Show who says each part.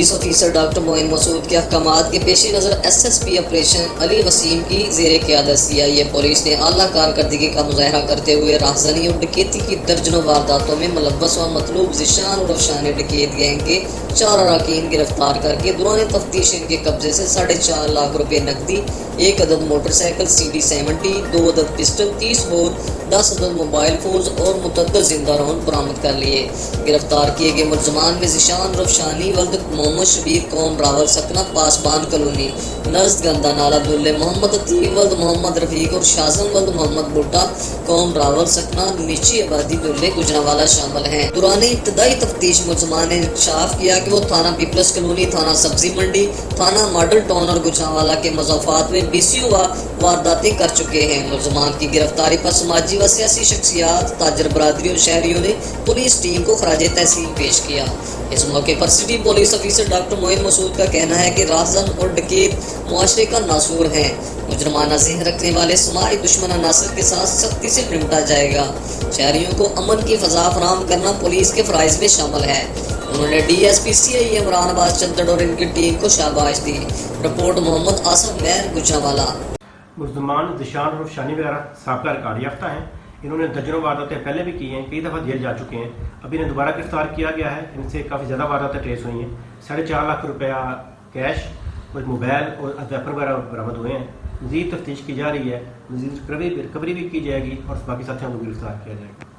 Speaker 1: Police officer doctor Moin Masood के अहकामात के पेश नज़र SSP ऑपरेशन अली वसीम की ज़ेर क़यादत CIA पुलिस ने आला कारकर्दगी का मुजाहरा करते हुए राहज़नी और डकैती की दर्जनों वारदातों में मुलव्वस व मतलूब ज़ीशान और अफशान डकैत गैंग के 4 अरकान गिरफ्तार करके दौरान तफ्तीश इनके कब्जे से 4.5 लाख रुपये नकदी, 1 अदद मोटरसाइकिल CD-70, 2 अदद पिस्टल, 30 बोर, 10 अदद मोबाइल फोन्स और मुतअद्दिद जिंदा रौन बरामद कर लिए। गिरफ्तार किए गए मुलजमान में ज़ीशान रफशानी वल्द मोहम्मद शबीर कौम रावल सकना पासबान कॉलोनी नज़द गंदा नाला दुल्ले, मोहम्मद अतीक वल्द मोहम्मद रफ़ीक और शाज़म वल्द मोहम्मद बुट्टा कौम रावल सकना नीची आबादी दुल्ले गुजरांवाला शामिल हैं। दौरान इब्तदाई तफ्तीश मुलजमान ने इंकशाफ किया कि वो थाना पीपल्स कॉलोनी, थाना सब्जी मंडी, थाना मॉडल टाउन और गुजरांवाला के मज़ाफ़ात में 20 वारदातें कर चुके हैं। मुलजमान की गिरफ्तारी पर समाजी व सियासी शख्सियात, ताजर बरादरी और शहरियों ने पुलिस टीम को खराज तहसीन पेश किया। इस मौके पर city police officer doctor Moin Masood का कहना है कि राहज़न और डकैत मुआशरे का नासूर है। मुजरमाना ज़हन रखने वाले समाजी दुश्मन अनासर के साथ सख्ती से निपटा जाएगा। शहरियों को अमन की फ़ज़ा फराहम करना पुलिस के फ़राइज़ में शामिल है। उन्होंने DSP CI इमरान अब्बास चंदड़ और इनकी टीम को शाबाश दी। रिपोर्ट मोहम्मद आसफ मैर गुजरांवाला।
Speaker 2: मुलजमान ज़ीशान और रफशानी वगैरह साबका रिकॉर्ड याफ्ता हैं। इन्होंने दर्जनों वारदातें पहले भी की हैं, कई दफ़ा जेल जा चुके हैं। अभी इन्हें दोबारा गिरफ्तार किया गया है। इनसे काफ़ी ज़्यादा वारदातें ट्रेस हुई हैं। 4.5 लाख रुपया कैश, कुछ मोबाइल और वेपन वगैरह बरामद हुए हैं। मज़ीद तफ्तीश की जा रही है, मज़ीद रिकवरी भी की जाएगी और बाकी साथियों को गिरफ्तार किया जाएगा।